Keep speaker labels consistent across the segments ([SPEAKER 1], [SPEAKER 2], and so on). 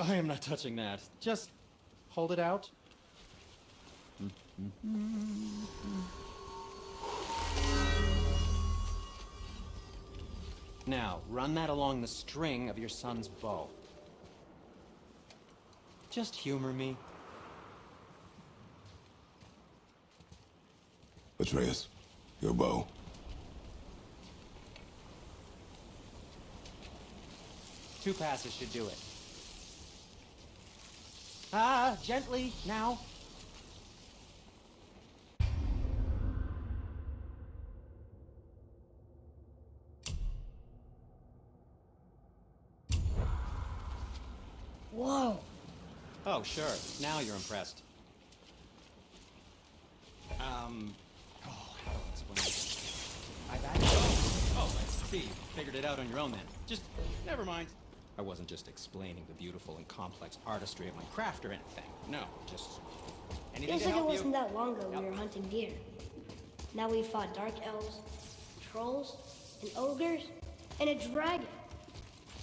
[SPEAKER 1] I am not touching that. Just hold it out. Now, run that along the string of your son's bow. Just humor me.
[SPEAKER 2] Atreus, your bow.
[SPEAKER 1] Two passes should do it. Ah, gently, now.
[SPEAKER 3] Whoa.
[SPEAKER 1] Oh, sure. Now you're impressed. How do I explain this? I've actually... Oh, I see. Figured it out on your own then. Just, never mind. I wasn't just explaining the beautiful and complex artistry of my craft or anything. No, just... anything
[SPEAKER 3] Feels
[SPEAKER 1] to
[SPEAKER 3] like it
[SPEAKER 1] help you.
[SPEAKER 3] wasn't that long ago
[SPEAKER 1] Yep.
[SPEAKER 3] we were hunting deer. Now we fought dark elves, trolls, and ogres, and a dragon.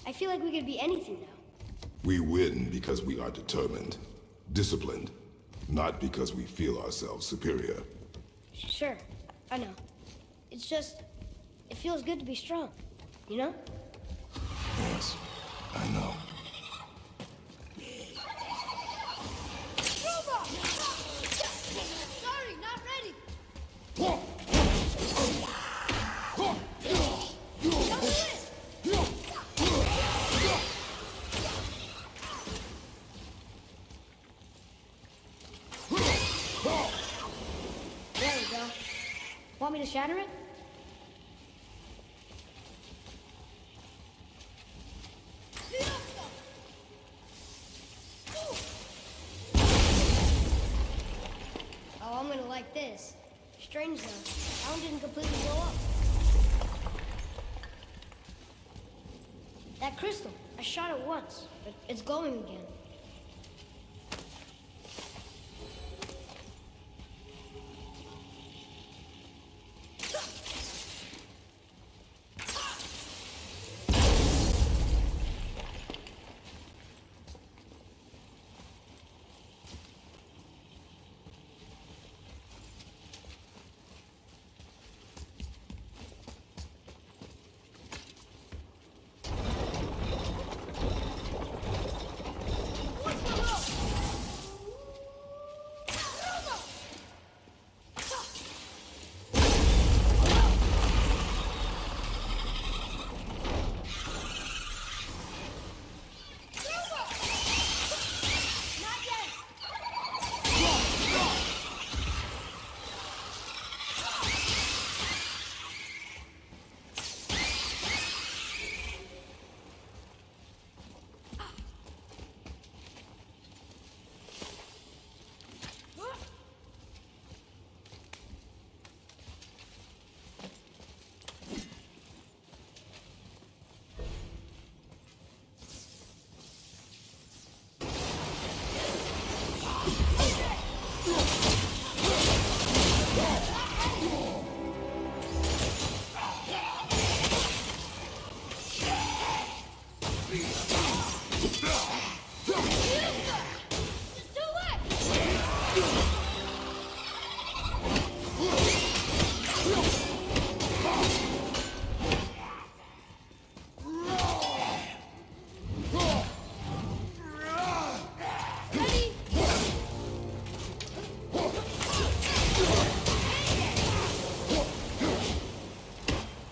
[SPEAKER 3] I feel like we could be anything now.
[SPEAKER 2] We win because we are determined, disciplined, not because we feel ourselves superior.
[SPEAKER 3] Sure, I know. It's just, it feels good to be strong, you know?
[SPEAKER 2] Yes, I know.
[SPEAKER 3] Sorry, not ready. There we go. Want me to shatter it? Oh, I'm gonna like this. Strange though, that one didn't completely blow up. That crystal, I shot it once, but it's glowing again.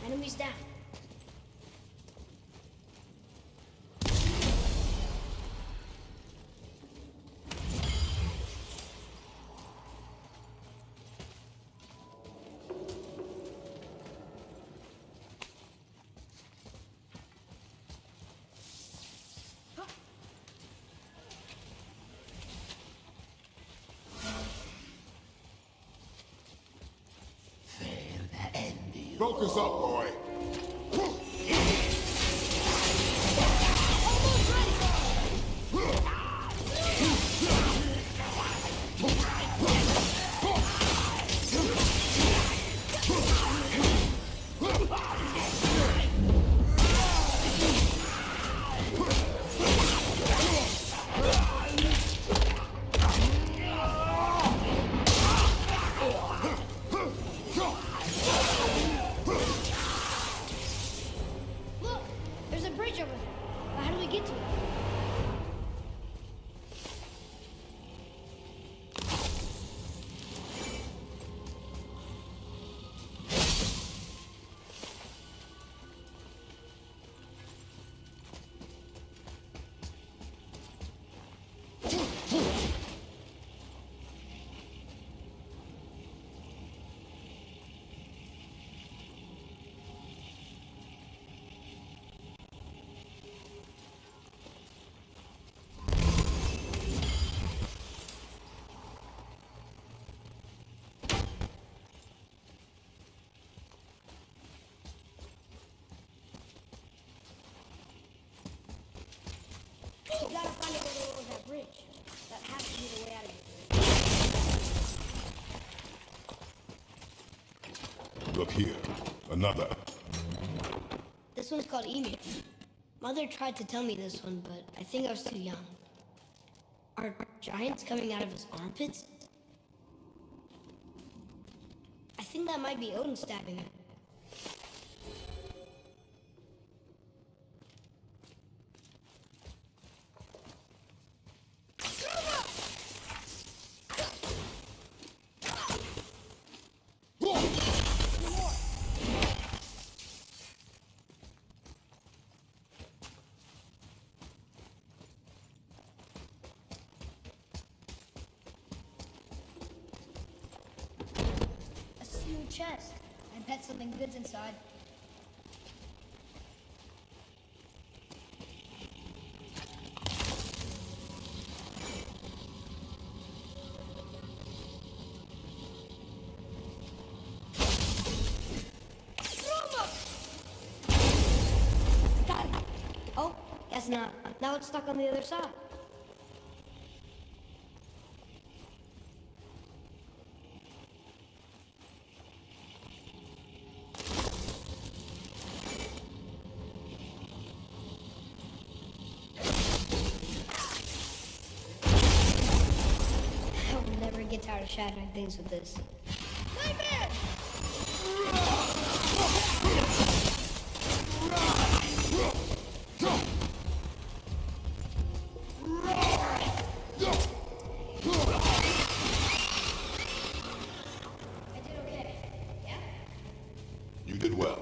[SPEAKER 3] Enemies down.
[SPEAKER 2] Focus up, boy.
[SPEAKER 3] has to be the way out of here.
[SPEAKER 2] Look here. Another.
[SPEAKER 3] This one's called Emu. Mother tried to tell me this one, but I think I was too young. Are giants coming out of his armpits? I think that might be Odin stabbing him.
[SPEAKER 4] A sealed chest. I bet something good's inside.
[SPEAKER 3] Got it. Oh, guess not. Now it's stuck on the other side. I will never get tired of shattering things with this.
[SPEAKER 4] Nightmare!
[SPEAKER 3] I did okay. Yeah?
[SPEAKER 2] You did well.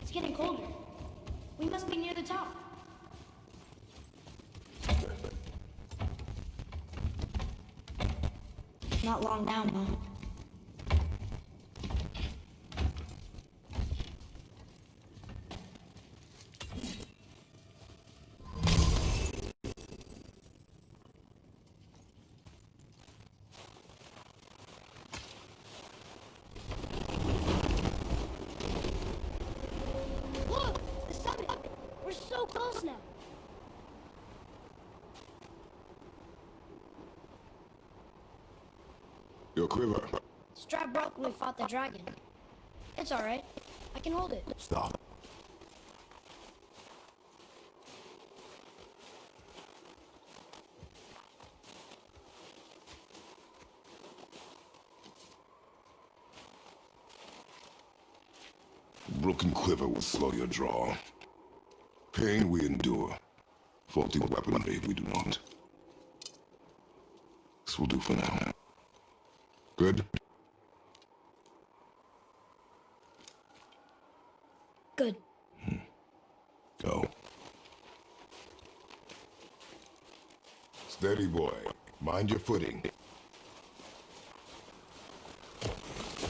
[SPEAKER 3] It's getting colder. We must be near the top. Not long down, huh?
[SPEAKER 4] Look! The summit! We're so close now!
[SPEAKER 2] Your quiver.
[SPEAKER 3] Strap broke when we fought the dragon. It's alright. I can hold it.
[SPEAKER 2] Stop. Broken quiver will slow your draw. Pain we endure. Faulty weaponry we do not. This will do for now. Good?
[SPEAKER 3] Good.
[SPEAKER 2] Go. Steady, boy. Mind your footing.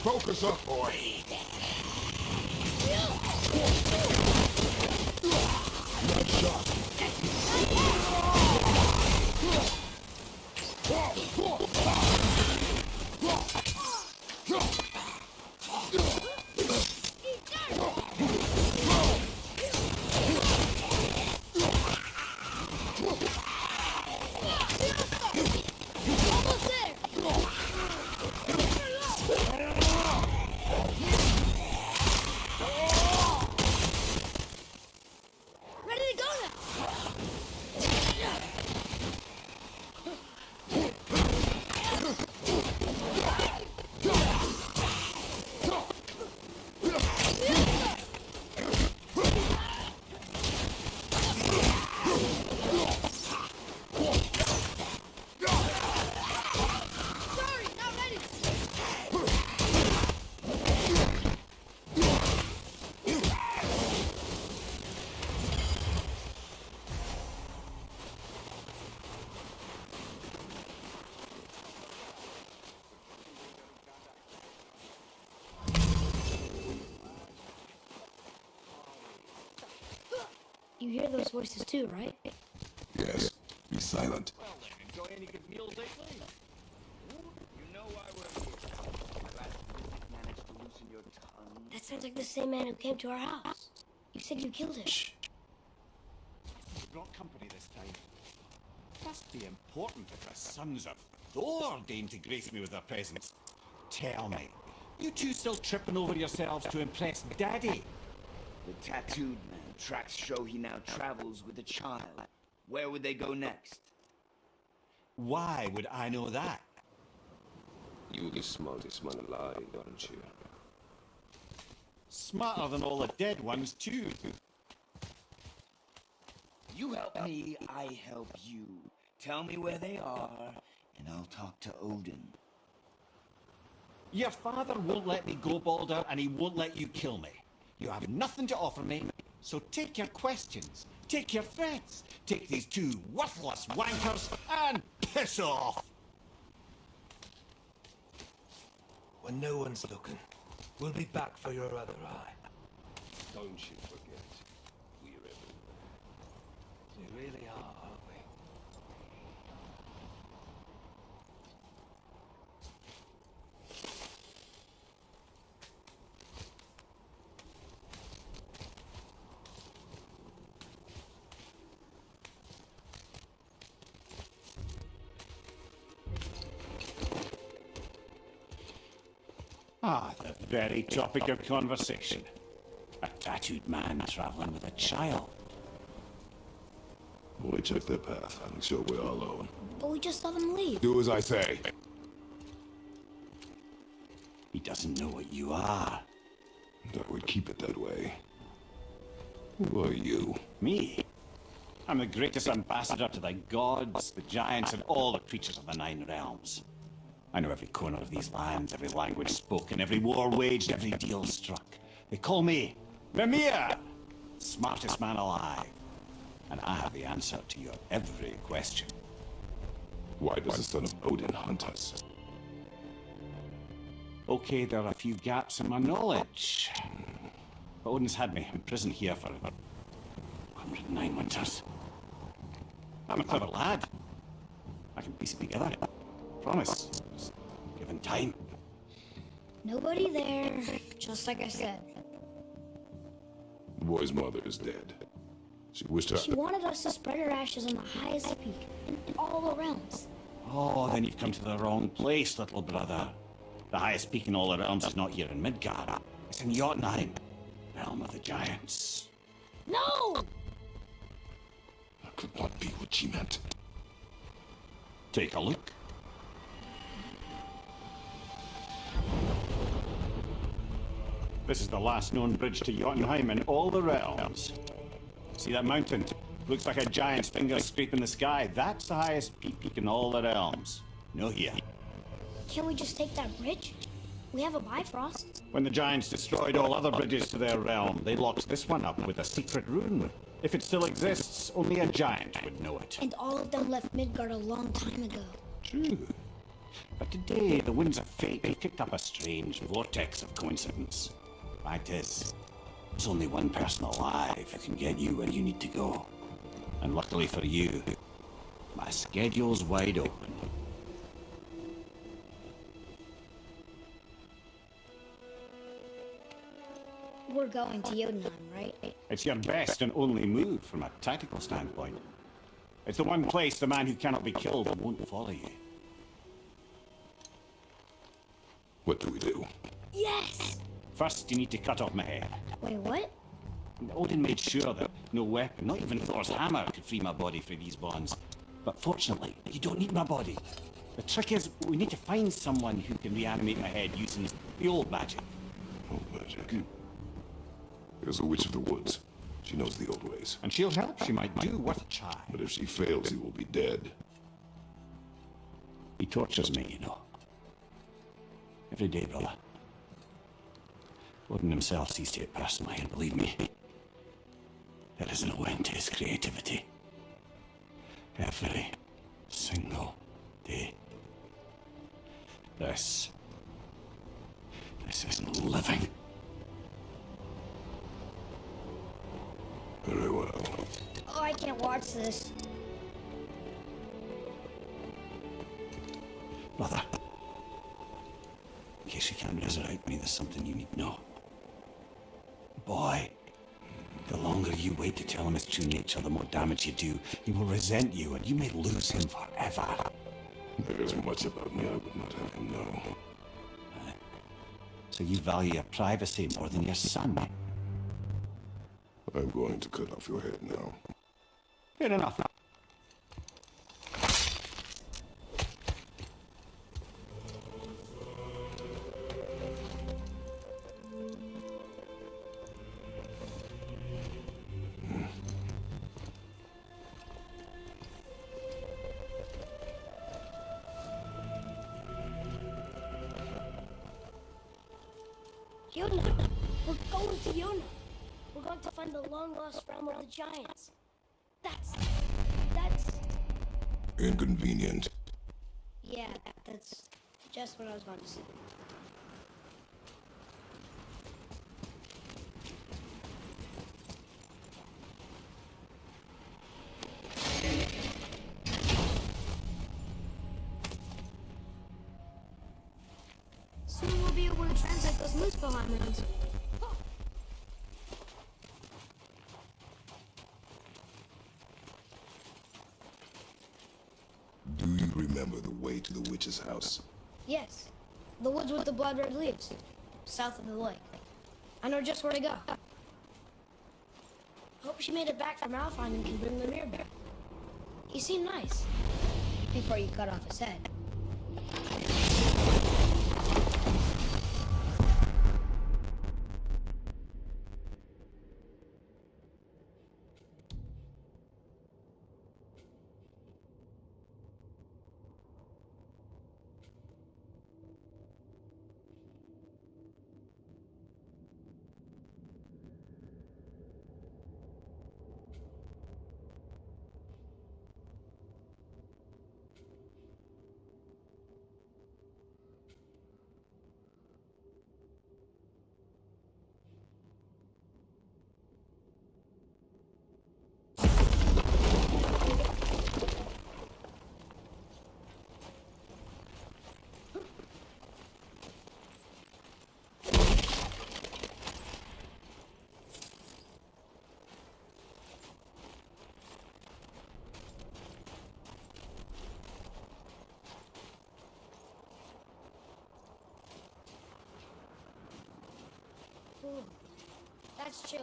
[SPEAKER 2] Focus up, boy. Nice shot.
[SPEAKER 4] Almost there! Ready to go now!
[SPEAKER 3] hear those voices too, right?
[SPEAKER 2] Yes. Be silent.
[SPEAKER 5] Well then, enjoy any good meals lately? You know why we're here. Glad you managed to loosen your tongue.
[SPEAKER 3] That sounds like the same man who came to our house. You said you killed him.
[SPEAKER 5] You brought company this time. Must be important if the sons of Thor deign to grace me with their presence. Tell me, you two still tripping over yourselves to impress Daddy?
[SPEAKER 6] The tattooed man tracks show he now travels with a child. Where would they go next?
[SPEAKER 5] Why would I know that?
[SPEAKER 7] You're the smartest man alive, aren't you?
[SPEAKER 5] Smarter than all the dead ones, too.
[SPEAKER 6] You help me, I help you. Tell me where they are, and I'll talk to Odin.
[SPEAKER 5] Your father won't let me go, Balder, and he won't let you kill me. You have nothing to offer me, so take your questions, take your threats, take these two worthless wankers, and piss off!
[SPEAKER 8] When no one's looking, we'll be back for your other eye.
[SPEAKER 7] Don't you forget, we're everywhere.
[SPEAKER 8] We really are, aren't we?
[SPEAKER 5] Ah, the very topic of conversation. A tattooed man traveling with a child.
[SPEAKER 2] We check their path. I'm sure we're all alone.
[SPEAKER 3] But we just saw them leave.
[SPEAKER 2] Do as I say.
[SPEAKER 5] He doesn't know what you are.
[SPEAKER 2] I would keep it that way. Who are you?
[SPEAKER 5] Me? I'm the greatest ambassador to the gods, the giants, and all the creatures of the Nine Realms. I know every corner of these lands, every language spoken, every war waged, every deal struck. They call me Mimir, smartest man alive. And I have the answer to your every question.
[SPEAKER 2] Why does the son of Odin hunt us?
[SPEAKER 5] Okay, there are a few gaps in my knowledge. But Odin's had me imprisoned here for 109 winters. I'm a clever lad. I can piece it together. Promise. Just given time.
[SPEAKER 3] Nobody there, just like I said.
[SPEAKER 2] The boy's mother is dead. She wished her...
[SPEAKER 3] She wanted us to spread her ashes on the highest peak in all the realms.
[SPEAKER 5] Oh, then you've come to the wrong place, little brother. The highest peak in all the realms is not here in Midgard. It's in Jotunheim, realm of the giants.
[SPEAKER 3] No!
[SPEAKER 2] That could not be what she meant.
[SPEAKER 5] Take a look. This is the last known bridge to Jotunheim in all the realms. See that mountain? Looks like a giant's finger scraping the sky. That's the highest peak in all the realms. No here.
[SPEAKER 3] Can't we just take that bridge? We have a Bifrost.
[SPEAKER 5] When the giants destroyed all other bridges to their realm, they locked this one up with a secret rune. If it still exists, only a giant would know it.
[SPEAKER 3] And all of them left Midgard a long time ago.
[SPEAKER 5] True. But today, the winds of fate have kicked up a strange vortex of coincidence. Fact is, there's only one person alive who can get you where you need to go. And luckily for you, my schedule's wide open.
[SPEAKER 3] We're going to Jotunheim, right?
[SPEAKER 5] It's your best and only move from a tactical standpoint. It's the one place the man who cannot be killed won't follow you.
[SPEAKER 2] What do we do?
[SPEAKER 3] Yes!
[SPEAKER 5] First, you need to cut off my head.
[SPEAKER 3] Wait, what?
[SPEAKER 5] Odin made sure that no weapon, not even Thor's hammer, could free my body from these bonds. But fortunately, you don't need my body. The trick is, we need to find someone who can reanimate my head using the old magic.
[SPEAKER 2] Old magic. There's a witch of the woods. She knows the old ways.
[SPEAKER 5] And she'll help. She might do worth a try.
[SPEAKER 2] But if she fails, he will be dead.
[SPEAKER 5] He tortures me, you know. Every day, brother. Odin himself sees to it personally, and believe me, there is no end to his creativity. Every single day. This isn't living.
[SPEAKER 2] Very well.
[SPEAKER 4] can't watch this.
[SPEAKER 5] Brother, in case you can't resurrect me, there's something you need to know. Boy, the longer you wait to tell him his true nature, the more damage you do. He will resent you, and you may lose him forever.
[SPEAKER 2] There is much about me I would not have him know.
[SPEAKER 5] So you value your privacy more than your son.
[SPEAKER 2] I'm going to cut off your head now.
[SPEAKER 5] Fair enough.
[SPEAKER 4] Yona! We're going to Yona! We're going to find the long-lost realm of the giants. That's...
[SPEAKER 2] Inconvenient.
[SPEAKER 3] Yeah, that's just what I was going to say.
[SPEAKER 4] Soon we'll be able to translate those Muspelheim runes.
[SPEAKER 2] Do you remember the way to the witch's house?
[SPEAKER 3] Yes, the woods with the blood red leaves, south of the lake. I know just where to go. Hope she made it back from Alfheim and can bring the mirror back. He seemed nice. Before you cut off his head. Ooh, that's chilly.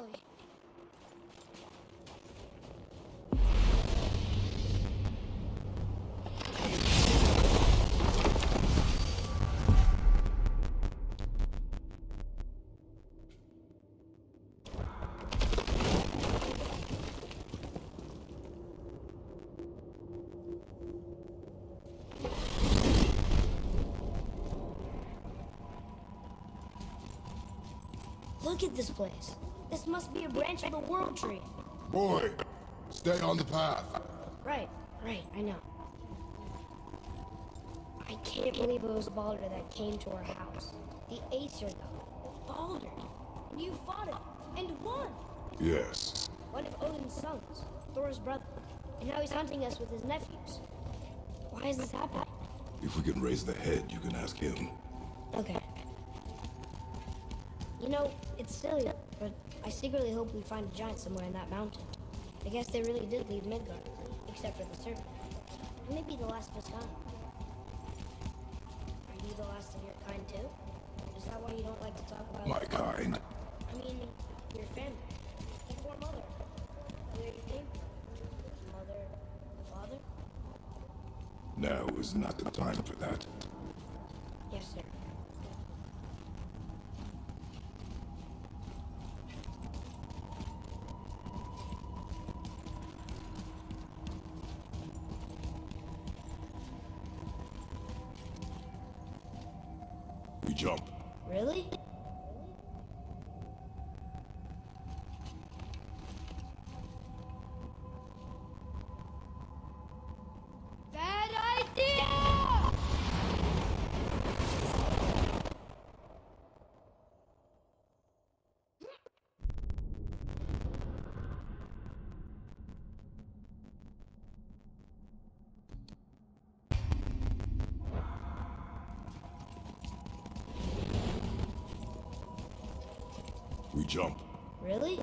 [SPEAKER 3] Look at this place. This must be a branch of the World Tree.
[SPEAKER 2] Boy, stay on the path.
[SPEAKER 3] Right, I know. I can't believe it was Baldur that came to our house. The Aesir, though. Baldur.
[SPEAKER 4] And you fought him, and won!
[SPEAKER 2] Yes.
[SPEAKER 3] One of Odin's sons, Thor's brother. And now he's hunting us with his nephews. Why is this happening?
[SPEAKER 2] If we can raise the head, you can ask him.
[SPEAKER 3] Okay. You know, it's silly, but I secretly hope we find a giant somewhere in that mountain. I guess they really did leave Midgard, except for the serpent. And maybe the last of his kind. Are you the last of your kind too? Is that why you don't like to talk about...
[SPEAKER 2] My kind.
[SPEAKER 3] I mean, your family. Before Mother. Where you came from. Mother, father?
[SPEAKER 2] Now is not the time for that.
[SPEAKER 3] Yes, sir.
[SPEAKER 2] We jump.
[SPEAKER 3] Really?
[SPEAKER 4] Bad idea!
[SPEAKER 2] we jump.
[SPEAKER 3] Really?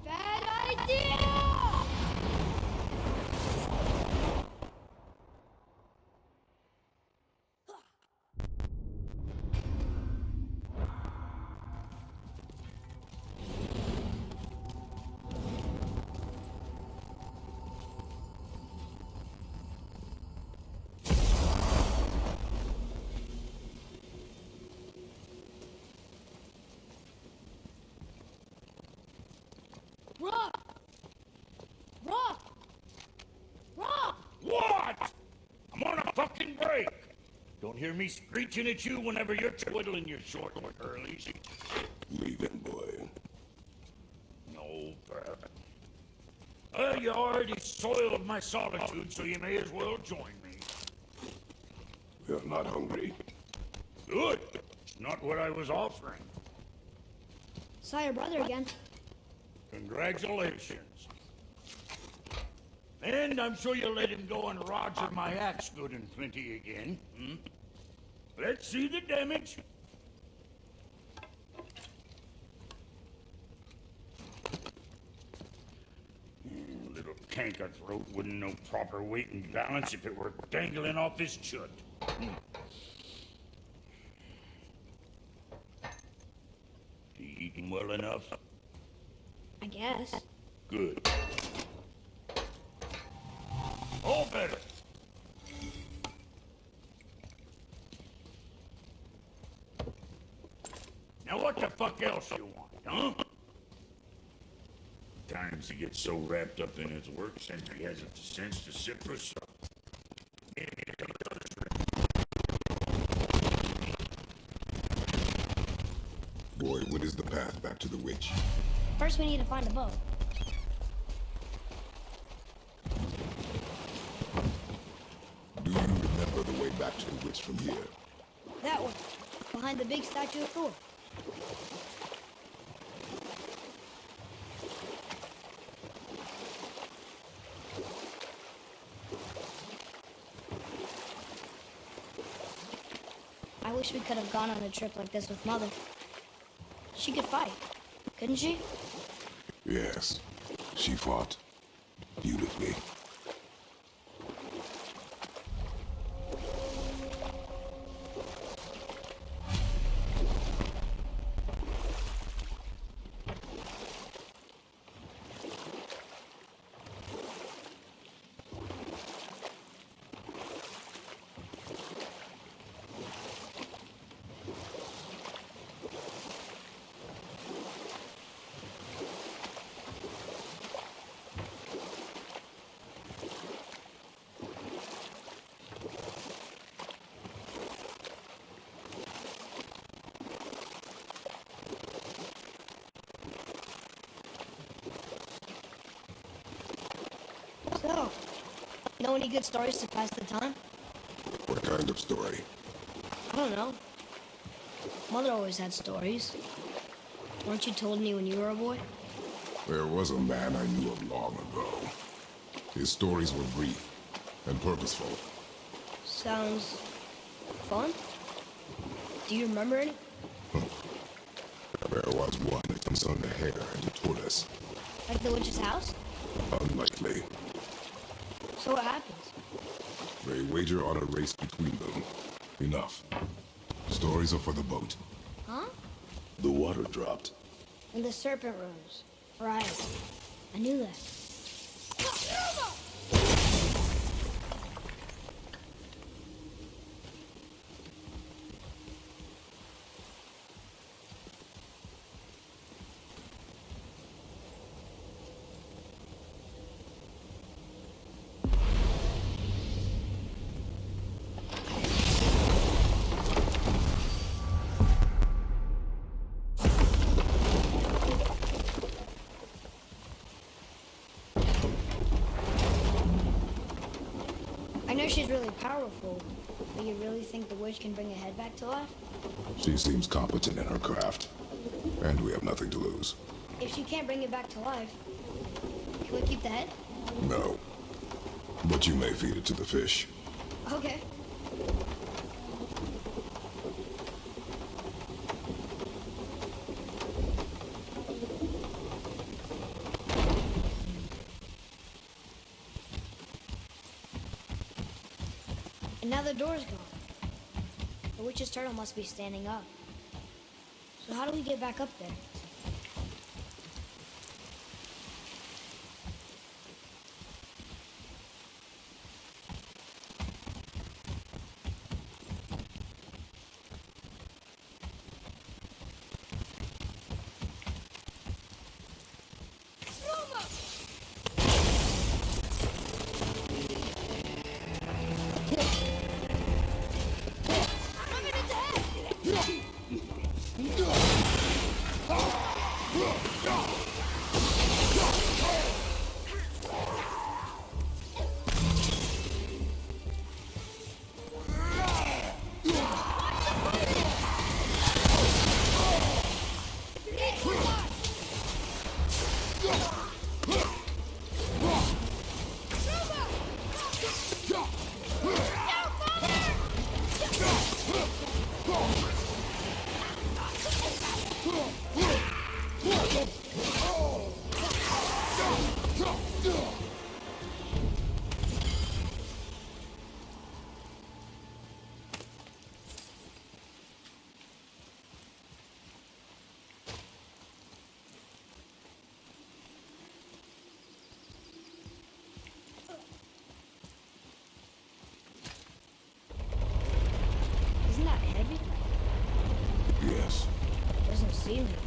[SPEAKER 3] Bad idea!
[SPEAKER 4] Rock! Rock! Rock!
[SPEAKER 9] What? I'm on a fucking break. Don't hear me screeching at you whenever you're twiddling your short curlies.
[SPEAKER 2] Leave him, boy.
[SPEAKER 9] No, you already soiled my solitude, so you may as well join me.
[SPEAKER 2] We're not hungry.
[SPEAKER 9] Good. It's not what I was offering.
[SPEAKER 3] Saw your brother again.
[SPEAKER 9] Congratulations. And I'm sure you'll let him go and roger my axe good and plenty again. Hmm? Let's see the damage. Little canker throat wouldn't know proper weight and balance if it were dangling off his chut. He eating well enough?
[SPEAKER 3] I guess.
[SPEAKER 9] Good. All better. Now what the fuck else you want, huh? Times he gets so wrapped up in his work since he hasn't the sense to sit for supper.
[SPEAKER 2] Boy, what is the path back to the witch?
[SPEAKER 3] First, we need to find a boat.
[SPEAKER 2] Do you remember the way back to the witch from here?
[SPEAKER 3] That one. Behind the big statue of Thor. I wish we could have gone on a trip like this with Mother. She could fight, couldn't she?
[SPEAKER 2] Yes. She fought. Beautifully.
[SPEAKER 3] So, know any good stories to pass the time?
[SPEAKER 2] What kind of story?
[SPEAKER 3] I don't know. Mother always had stories. Weren't you told any when you were a boy?
[SPEAKER 2] There was a man I knew of long ago. His stories were brief and purposeful.
[SPEAKER 3] Sounds fun. Do you remember any?
[SPEAKER 2] There was one that concerned a hare and a tortoise.
[SPEAKER 3] Like the witch's house?
[SPEAKER 2] Unlikely.
[SPEAKER 3] So what happens?
[SPEAKER 2] They wager on a race between them. Enough. Stories are for the boat.
[SPEAKER 3] Huh?
[SPEAKER 2] The water dropped.
[SPEAKER 3] And the serpent rose. Right. I knew that. I know she's really powerful, but you really think the witch can bring a head back to life?
[SPEAKER 2] She seems competent in her craft. And we have nothing to lose.
[SPEAKER 3] If she can't bring it back to life, can we keep the head?
[SPEAKER 2] No. But you may feed it to the fish.
[SPEAKER 3] Okay. And now the door's gone. The witch's turtle must be standing up. So how do we get back up there? Isn't that heavy?
[SPEAKER 2] Yes.
[SPEAKER 3] Doesn't seem heavy.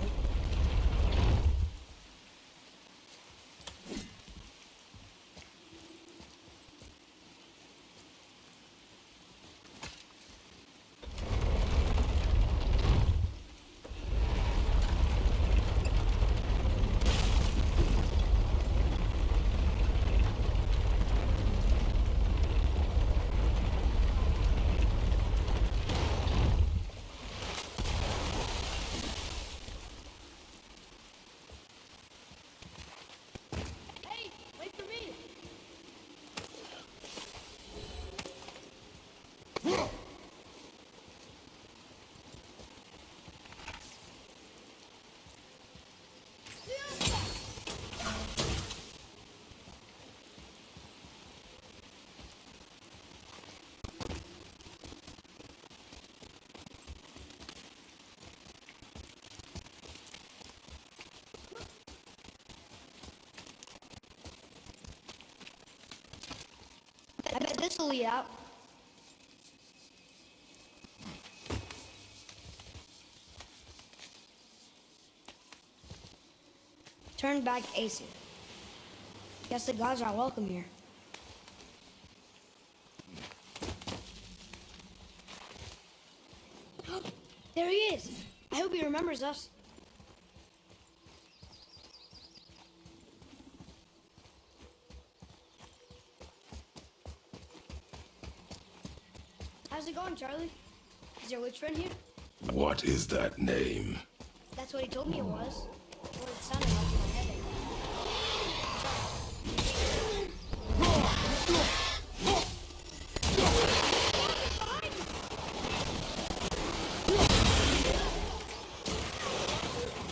[SPEAKER 4] Hey, wait for me.
[SPEAKER 3] I bet this will lead out. Turn back Aesir. Guess the gods are welcome here. There he is. I hope he remembers us. How's it going, Charlie? Is your witch friend here?
[SPEAKER 2] What is that name?
[SPEAKER 3] That's what he told me it was. What it sounded like in my head.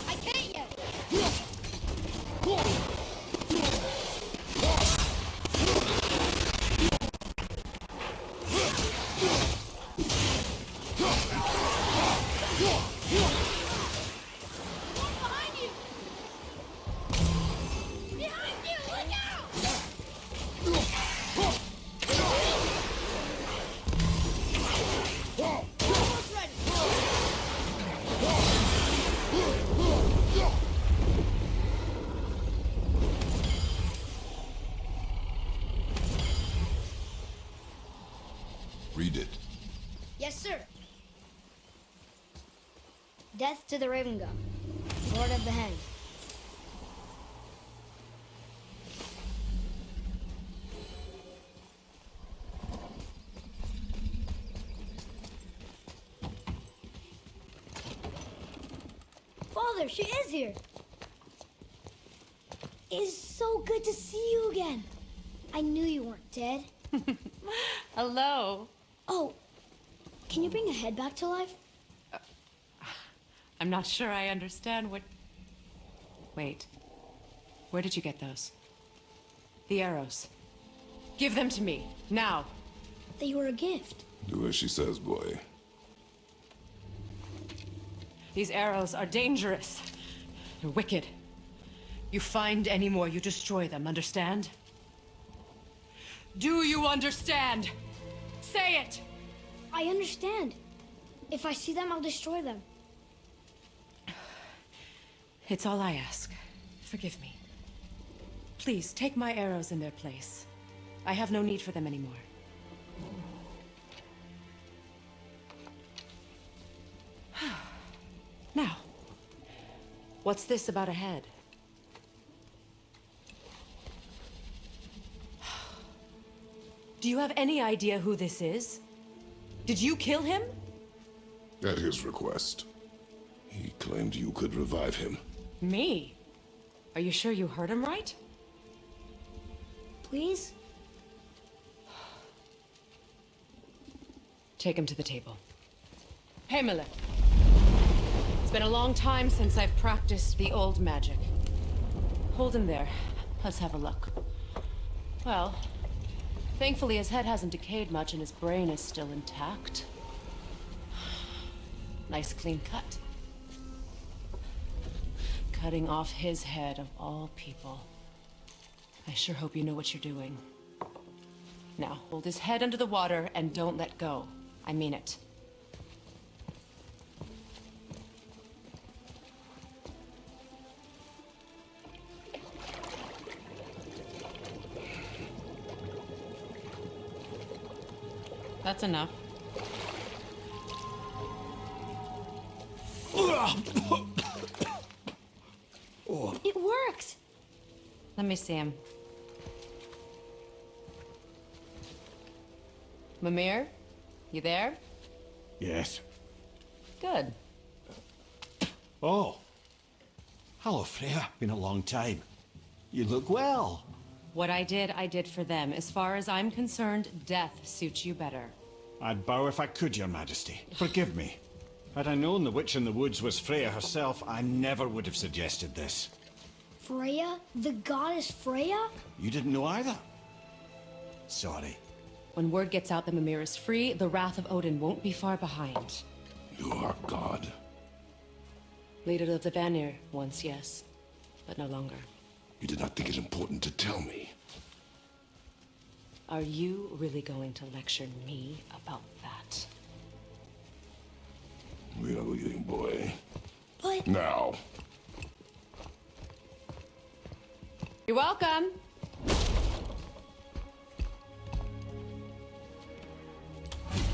[SPEAKER 3] I can't yet.
[SPEAKER 4] Behind you! Behind you! Look out! Almost ready.
[SPEAKER 2] Read it.
[SPEAKER 3] Yes, sir. Death to the Raven God, Lord of the Hanged. Father, she is here. It is so good to see you again.
[SPEAKER 4] I knew you weren't dead.
[SPEAKER 10] Hello.
[SPEAKER 4] Oh, can you bring a head back to life?
[SPEAKER 10] I'm not sure I understand what... Wait. Where did you get those? The arrows. Give them to me, now.
[SPEAKER 4] They were a gift.
[SPEAKER 2] Do as she says, boy.
[SPEAKER 10] These arrows are dangerous. They're wicked. You find any more, you destroy them, understand? Do you understand? Say it!
[SPEAKER 4] I understand. If I see them, I'll destroy them.
[SPEAKER 10] It's all I ask. Forgive me. Please, take my arrows in their place. I have no need for them anymore. Now, what's this about a head? Do you have any idea who this is? Did you kill him?
[SPEAKER 2] At his request. He claimed you could revive him.
[SPEAKER 10] Me? Are you sure you heard him right?
[SPEAKER 4] Please?
[SPEAKER 10] Take him to the table. Himalith. It's been a long time since I've practiced the old magic. Hold him there. Let's have a look. Well, thankfully his head hasn't decayed much and his brain is still intact. Nice clean cut. Cutting off his head of all people. I sure hope you know what you're doing. Now, hold his head under the water and don't let go. I mean it. That's enough.
[SPEAKER 4] It worked!
[SPEAKER 10] Let me see him. Mimir? You there?
[SPEAKER 5] Yes.
[SPEAKER 10] Good.
[SPEAKER 5] Oh. Hello, Freya. Been a long time. You look well.
[SPEAKER 10] What I did for them. As far as I'm concerned, death suits you better.
[SPEAKER 5] I'd bow if I could, Your Majesty. Forgive me. Had I known the witch in the woods was Freya herself, I never would have suggested this.
[SPEAKER 4] Freya? The goddess Freya?
[SPEAKER 5] You didn't know either? Sorry.
[SPEAKER 10] When word gets out that Mimir is free, the wrath of Odin won't be far behind.
[SPEAKER 2] You are God.
[SPEAKER 10] Leader of the Vanir, once, yes. But no longer.
[SPEAKER 2] You did not think it important to tell me.
[SPEAKER 10] Are you really going to lecture me about that?
[SPEAKER 2] We are leaving, boy.
[SPEAKER 4] But...
[SPEAKER 2] Now.
[SPEAKER 10] You're welcome.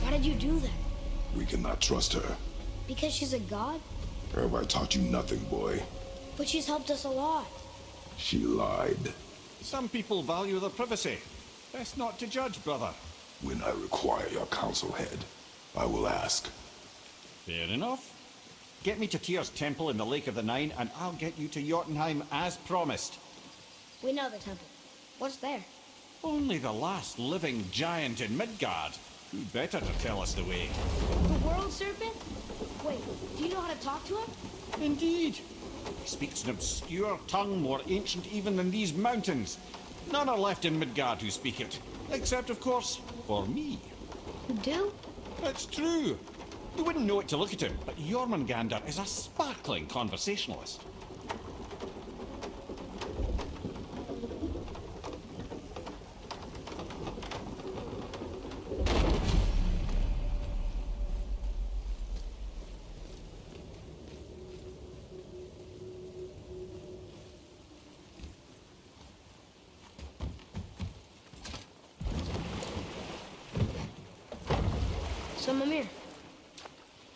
[SPEAKER 4] Why did you do that?
[SPEAKER 2] We cannot trust her.
[SPEAKER 4] Because she's a god?
[SPEAKER 2] Have I taught you nothing, boy?
[SPEAKER 4] But she's helped us a lot.
[SPEAKER 2] She lied.
[SPEAKER 5] Some people value their privacy. Best not to judge, brother.
[SPEAKER 2] When I require your council head, I will ask.
[SPEAKER 5] Fair enough. Get me to Tyr's temple in the Lake of the Nine, and I'll get you to Jotunheim as promised.
[SPEAKER 4] We know the temple. What's there?
[SPEAKER 5] Only the last living giant in Midgard. Who better to tell us the way?
[SPEAKER 4] The world serpent? Wait, do you know how to talk to him?
[SPEAKER 5] Indeed. He speaks an obscure tongue more ancient even than these mountains. None are left in Midgard who speak it. Except, of course, for me.
[SPEAKER 4] You do?
[SPEAKER 5] It's true. You wouldn't know it to look at him, but Jormungandr is a sparkling conversationalist.
[SPEAKER 3] So, Mimir,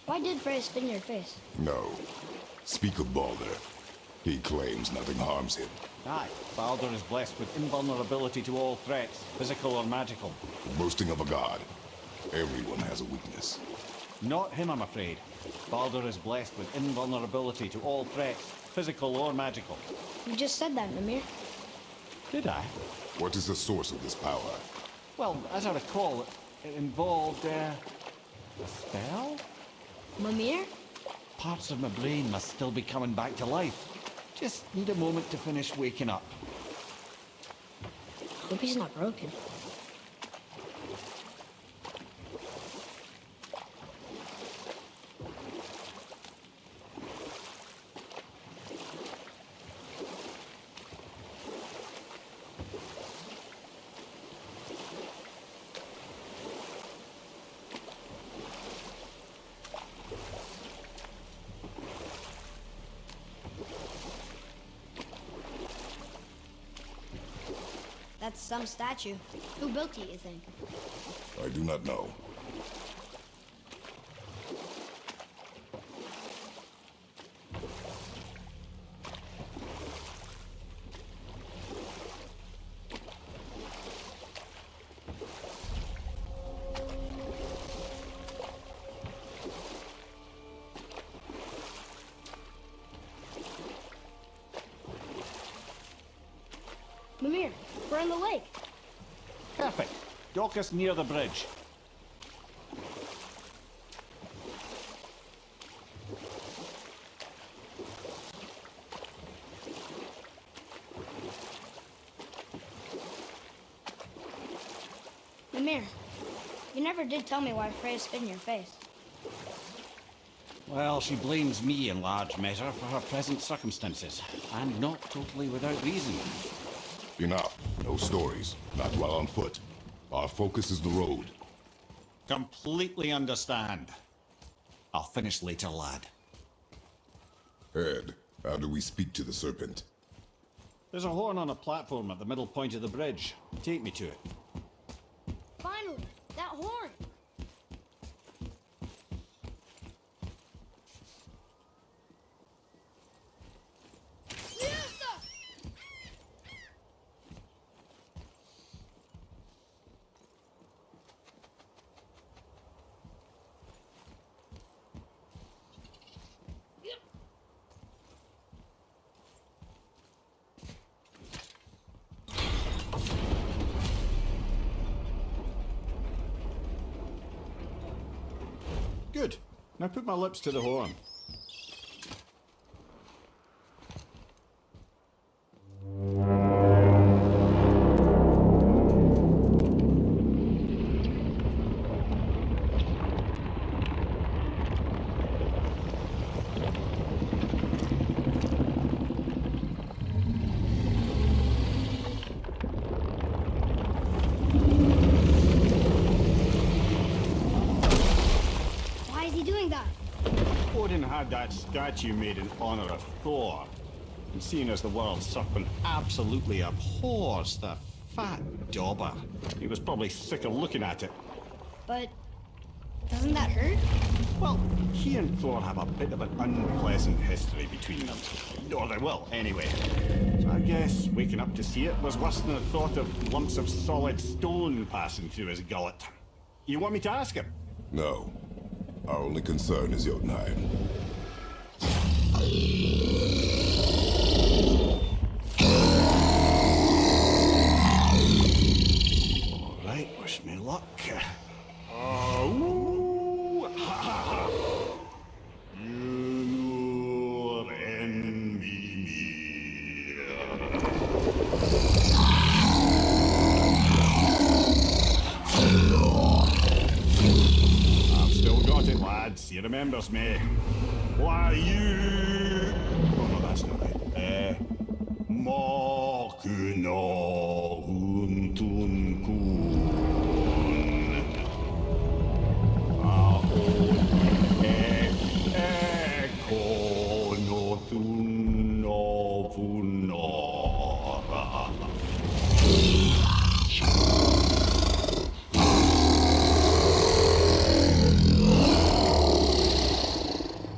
[SPEAKER 3] why did Freya spit in your face?
[SPEAKER 2] No. Speak of Baldur. He claims nothing harms him.
[SPEAKER 5] Aye, Baldur is blessed with invulnerability to all threats, physical or magical.
[SPEAKER 2] Boasting of a god. Everyone has a weakness.
[SPEAKER 5] Not him, I'm afraid. Baldur is blessed with invulnerability to all threats, physical or magical.
[SPEAKER 3] You just said that, Mimir.
[SPEAKER 5] Did I?
[SPEAKER 2] What is the source of this power?
[SPEAKER 5] Well, as I recall, it involved, a spell?
[SPEAKER 3] Mimir?
[SPEAKER 5] Parts of my brain must still be coming back to life. Just need a moment to finish waking up.
[SPEAKER 3] Hope he's not broken. That's some statue. Who built it, you think?
[SPEAKER 2] I do not know.
[SPEAKER 4] Mimir, we're on the lake.
[SPEAKER 5] Perfect. Dock us near the bridge.
[SPEAKER 3] Mimir, you never did tell me why Freya spit in your face.
[SPEAKER 5] Well, she blames me in large measure for her present circumstances, and not totally without reason.
[SPEAKER 2] Enough. No stories. Not while on foot. Our focus is the road.
[SPEAKER 5] Completely understand. I'll finish later, lad.
[SPEAKER 2] Ed, how do we speak to the serpent?
[SPEAKER 5] There's a horn on a platform at the middle point of the bridge. Take me to it.
[SPEAKER 4] Finally, that horn.
[SPEAKER 5] Good. Now put my lips to the horn.
[SPEAKER 3] Why is he doing that?
[SPEAKER 5] Odin had that statue made in honor of Thor. And seeing as the world serpent absolutely abhors the fat dauber, he was probably sick of looking at it.
[SPEAKER 3] But doesn't that hurt?
[SPEAKER 5] Well, he and Thor have a bit of an unpleasant history between them. Or they will, anyway. So I guess waking up to see it was worse than the thought of lumps of solid stone passing through his gullet. You want me to ask him?
[SPEAKER 2] No. Our only concern is Jotunheim.
[SPEAKER 5] All right, wish me luck. Ooh, ha, ha, ha. You envy me. I've still got it, lads. He remembers me. Why, you... Oh, no, that's not right. Makuna Huntun Kun. Eko no Thuno Funora.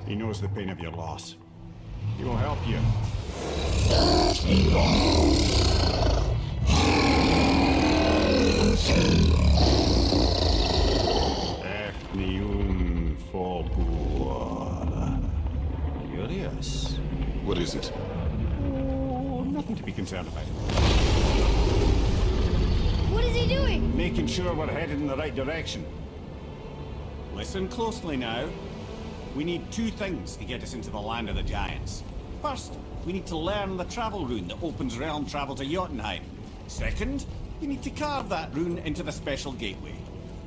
[SPEAKER 5] He knows the pain of your loss. He will help you. Efniun Fogur. Curious.
[SPEAKER 2] What is it?
[SPEAKER 5] Oh, nothing to be concerned about. making sure we're headed in the right direction. Listen closely now. We need two things to get us into the land of the Giants. First, we need to learn the travel rune that opens realm travel to Jotunheim. Second, we need to carve that rune into the special gateway.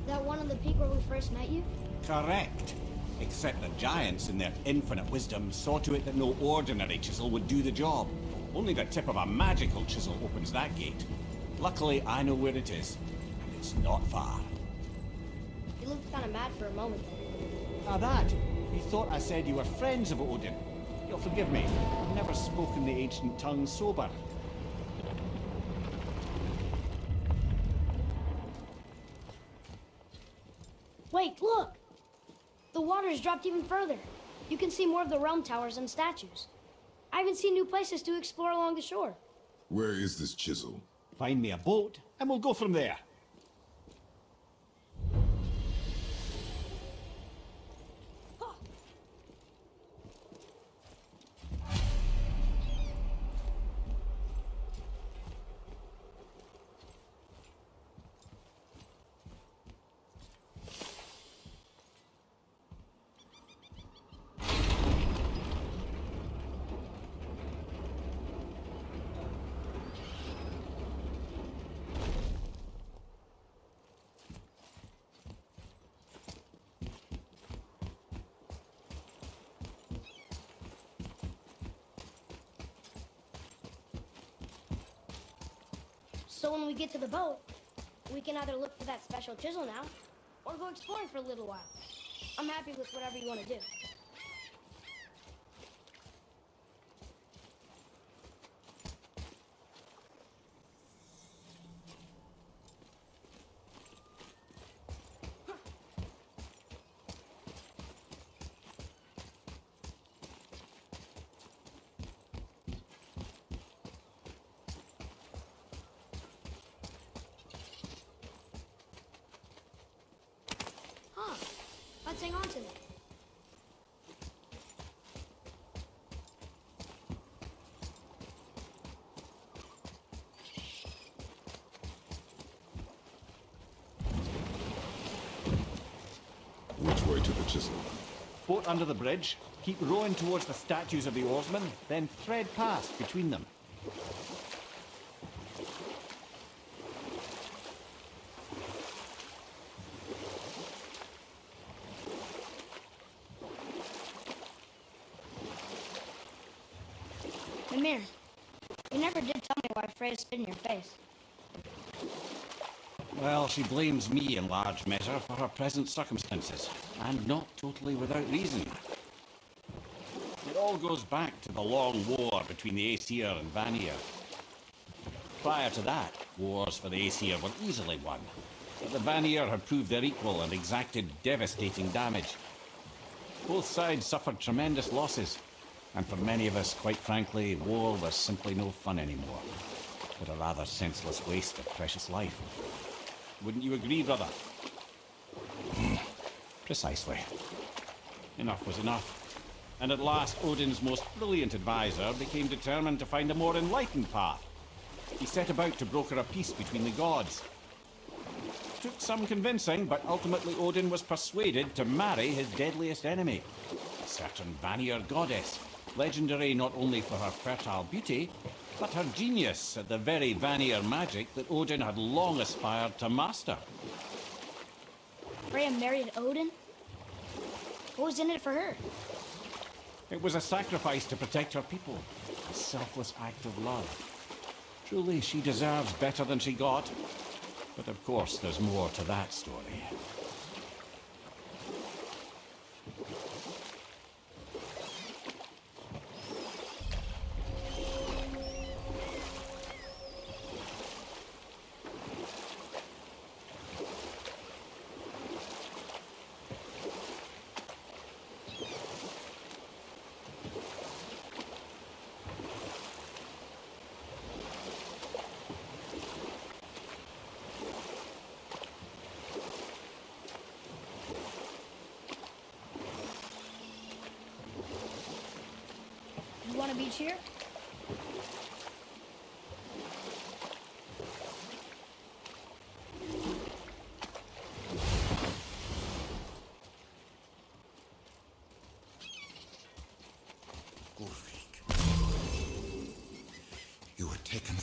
[SPEAKER 4] That one on the peak where we first met you?
[SPEAKER 5] Correct. Except the Giants, in their infinite wisdom, saw to it that no ordinary chisel would do the job. Only the tip of a magical chisel opens that gate. Luckily, I know where it is, and it's not far.
[SPEAKER 4] You looked kind of mad for a moment there.
[SPEAKER 5] Ah, that? You thought I said you were friends of Odin. You'll forgive me. I've never spoken the ancient tongue sober.
[SPEAKER 4] Wait, look! The water's dropped even further. You can see more of the realm towers and statues. I even see new places to explore along the shore.
[SPEAKER 2] Where is this chisel?
[SPEAKER 5] Find me a boat, and we'll go from there.
[SPEAKER 4] So when we get to the boat, we can either look for that special chisel now, or go exploring for a little while. I'm happy with whatever you want to do. Let's hang on to it.
[SPEAKER 2] Which way to the chisel?
[SPEAKER 5] Boat under the bridge, keep rowing towards the statues of the oarsmen, then thread past between them.
[SPEAKER 4] Mimir, you never did tell me why Freya spit in your face.
[SPEAKER 5] Well, she blames me in large measure for her present circumstances, and not totally without reason. It all goes back to the long war between the Aesir and Vanir. Prior to that, wars for the Aesir were easily won, but the Vanir had proved their equal and exacted devastating damage. Both sides suffered tremendous losses, and for many of us, quite frankly, war was simply no fun anymore, but a rather senseless waste of precious life. Wouldn't you agree, brother? Precisely. Enough was enough. And at last, Odin's most brilliant advisor became determined to find a more enlightened path. He set about to broker a peace between the gods. Took some convincing, but ultimately Odin was persuaded to marry his deadliest enemy, a certain Vanir goddess, legendary not only for her fertile beauty, but her genius at the very Vanir magic that Odin had long aspired to master.
[SPEAKER 4] Freya married Odin? What was in it for her?
[SPEAKER 5] It was a sacrifice to protect her people, a selfless act of love. Truly, she deserves better than she got. But of course, there's more to that story.
[SPEAKER 4] You want a beach here?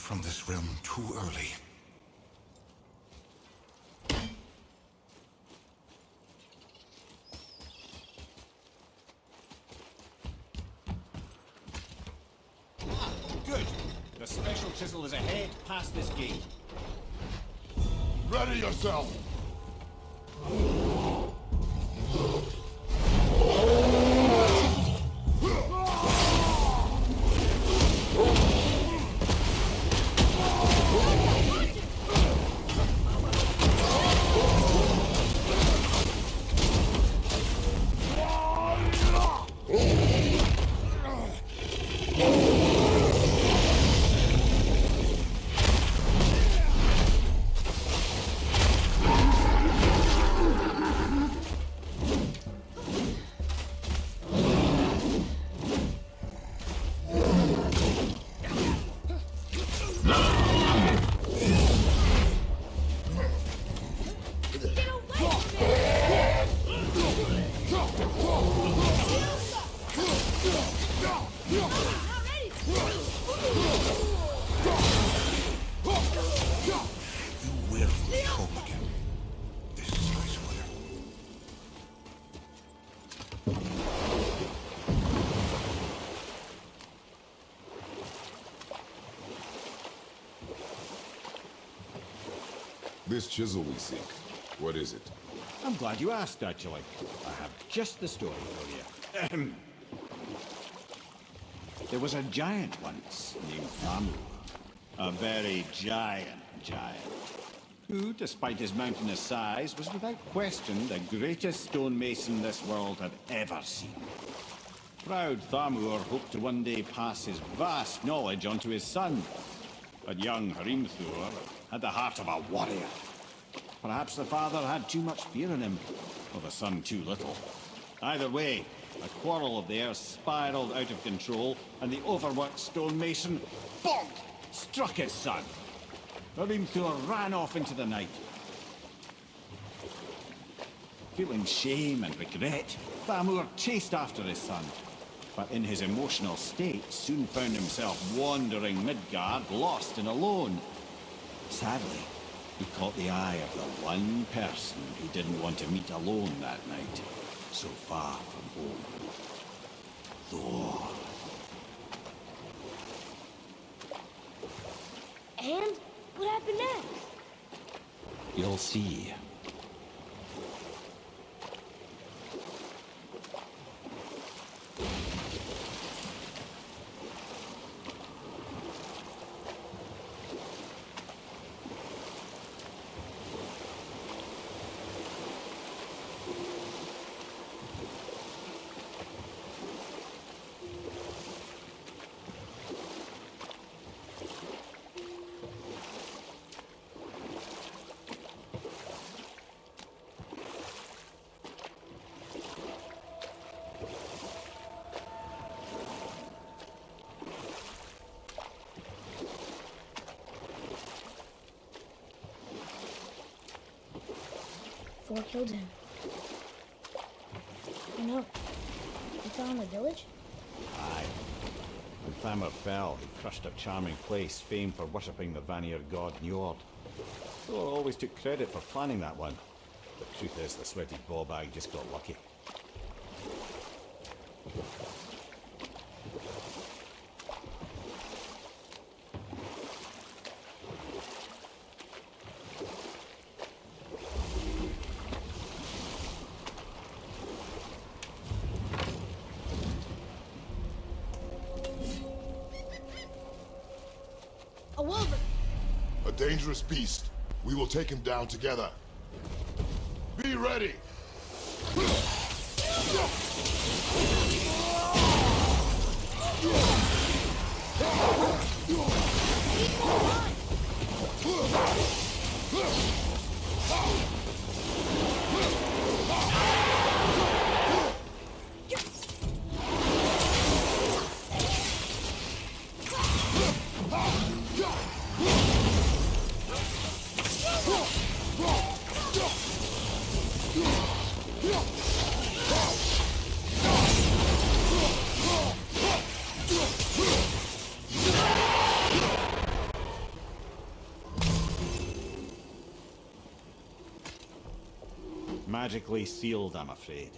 [SPEAKER 11] from this realm too early.
[SPEAKER 5] Good. The special chisel is ahead past this gate.
[SPEAKER 2] Ready yourself! This chisel we seek, what is it?
[SPEAKER 5] I'm glad you asked, actually. I have just the story for you. Ahem. There was a giant once named Thamur. A very giant, who, despite his mountainous size, was without question the greatest stonemason this world had ever seen. Proud Thamur hoped to one day pass his vast knowledge on to his son. But young Hrimthur had the heart of a warrior. Perhaps the father had too much fear in him, or the son too little. Either way, a quarrel of theirs spiraled out of control, and the overworked stonemason, bonk, struck his son. Hrimthur ran off into the night. Feeling shame and regret, Thamur chased after his son, but in his emotional state soon found himself wandering Midgard, lost and alone. Sadly, he caught the eye of the one person he didn't want to meet alone that night, so far from home. Thor.
[SPEAKER 4] And what happened next?
[SPEAKER 1] You'll see.
[SPEAKER 4] Thor killed him. I know. He fell in the village?
[SPEAKER 5] Aye. When Thamur fell, he crushed a charming place famed for worshipping the Vanir god Njord. Thor always took credit for planning that one. The truth is, the sweaty ballbag just got lucky.
[SPEAKER 4] A wolver!
[SPEAKER 2] A dangerous beast. We will take him down together. Be ready!
[SPEAKER 5] Magically sealed, I'm afraid.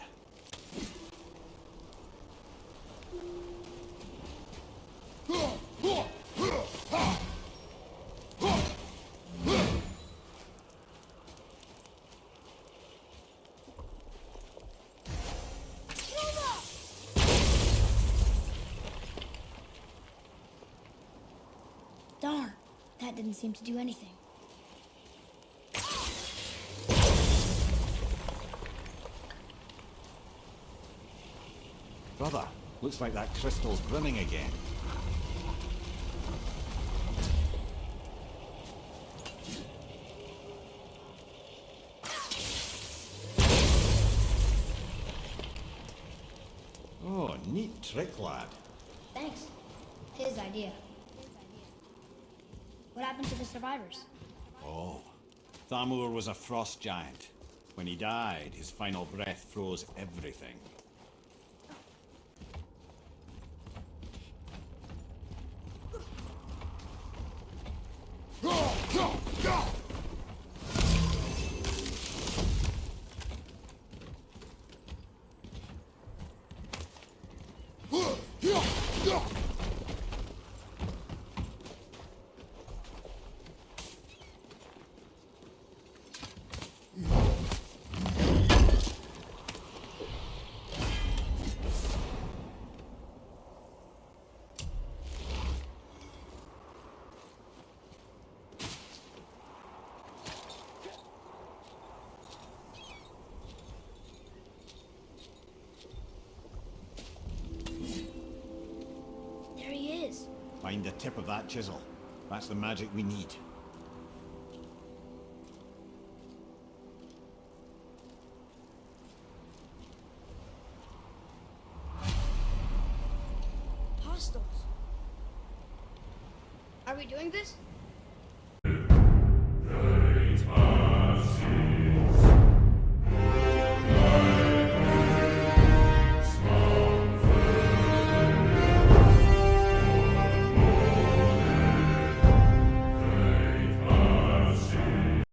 [SPEAKER 4] Darn, that didn't seem to do anything.
[SPEAKER 5] Brother, looks like that crystal's brimming again. Oh, neat trick, lad.
[SPEAKER 3] Thanks. His idea.
[SPEAKER 4] What happened to the survivors?
[SPEAKER 5] Oh, Thamur was a frost giant. When he died, his final breath froze everything.
[SPEAKER 4] There he is.
[SPEAKER 5] Find the tip of that chisel. That's the magic we need.
[SPEAKER 4] Hostiles.
[SPEAKER 3] Are we doing this?